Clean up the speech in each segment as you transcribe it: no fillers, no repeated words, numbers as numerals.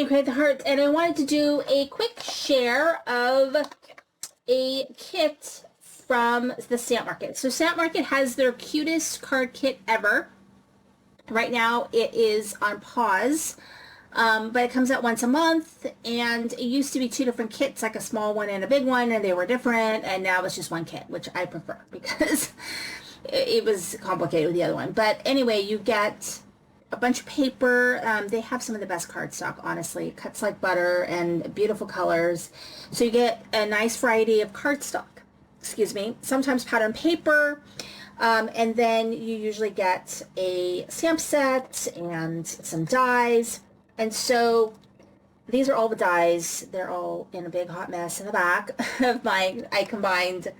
Create the Heart, and I wanted to do a quick share of a kit from the Stamp Market. So Stamp Market has their cutest card kit ever. Right now it is on pause, but it comes out once a month, and it used to be two different kits, like a small one and a big one, and they were different, and now it's just one kit, which I prefer because it was complicated with the other one. But anyway, you get a bunch of paper. They have some of the best cardstock, honestly. It cuts like butter and beautiful colors. So you get a nice variety of cardstock, excuse me, sometimes pattern paper, and then you usually get a stamp set and some dies. And so these are all the dies. They're all in a big hot mess in the back of mine. I combined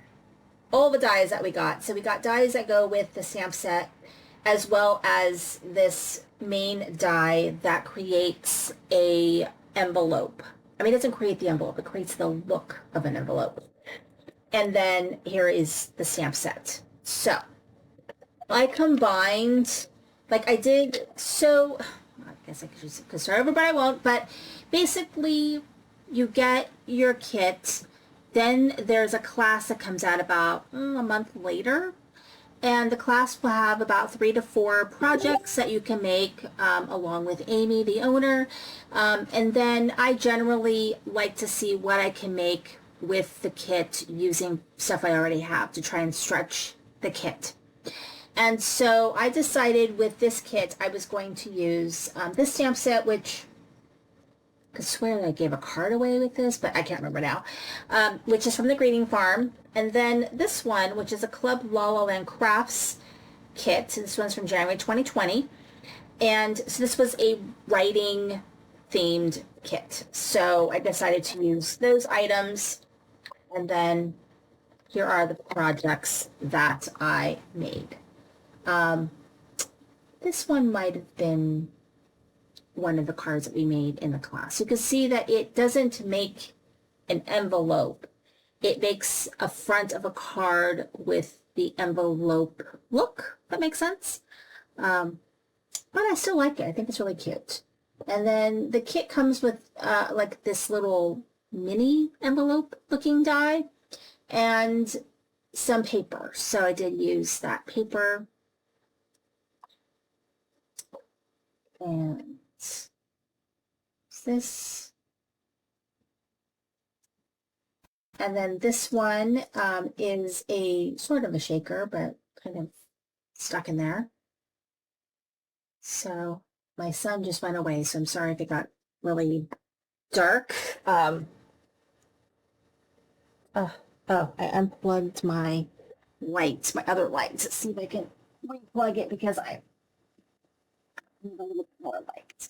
all the dies that we got. So we got dies that go with the stamp set, as well as this main die that creates a envelope. I mean, it doesn't create the envelope, it creates the look of an envelope. And then here is the stamp set. So I combined, like I did, so I guess I could start over, but I won't. But basically, you get your kit, then there's a class that comes out about a month later. And the class will have about 3 to 4 projects that you can make along with Amy, the owner. And then I generally like to see what I can make with the kit using stuff I already have to try and stretch the kit. And so I decided with this kit I was going to use this stamp set, which I swear that I gave a card away with this, but I can't remember now, which is from the Greeting Farm. And then this one, which is a Club La La Land Crafts kit. This one's from January 2020. And so this was a writing themed kit. So I decided to use those items. And then here are the projects that I made. This one might have been one of the cards that we made in the class. You can see that it doesn't make an envelope. It makes a front of a card with the envelope look. That makes sense. But I still like it. I think it's really cute. And then the kit comes with like this little mini envelope looking die and some paper. So I did use that paper. And this. And then this one is a sort of a shaker, but kind of stuck in there. So my son just went away, so I'm sorry if it got really dark. I unplugged my lights, my other lights. Let's see if I can replug it because I need a little bit more light.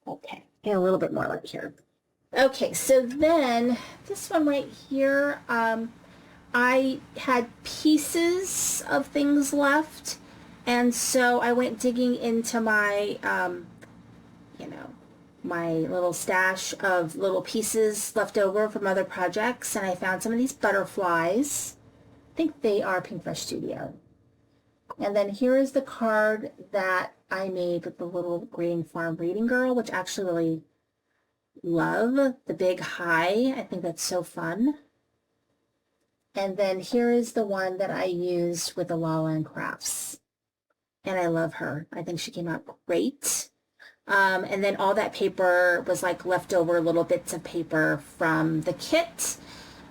Okay, get a little bit more light here. Okay, so then this one right here, I had pieces of things left, and so I went digging into my, my little stash of little pieces left over from other projects, and I found some of these butterflies. I think they are Pink Fresh Studio. And then here is the card that I made with the little Greeting Farm Reading Girl, which I actually really love. The big high. I think that's so fun. And then here is the one that I used with the La La Land Crafts. And I love her. I think she came out great. And then all that paper was like leftover little bits of paper from the kit.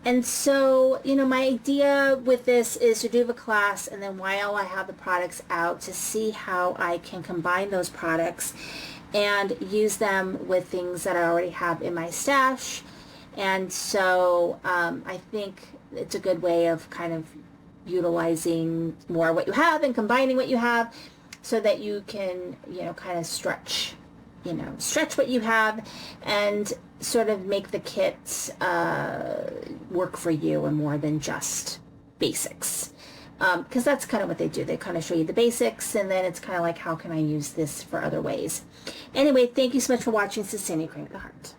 And so, my idea with this is to do the class, and then while I have the products out, to see how I can combine those products and use them with things that I already have in my stash. And so I think it's a good way of kind of utilizing more what you have and combining what you have so that you can, kind of stretch what you have and sort of make the kit work for you and more than just basics. Because that's kind of what they do. They kind of show you the basics, and then it's kind of like, how can I use this for other ways? Anyway, thank you so much for watching. This is Sandy Create the Heart.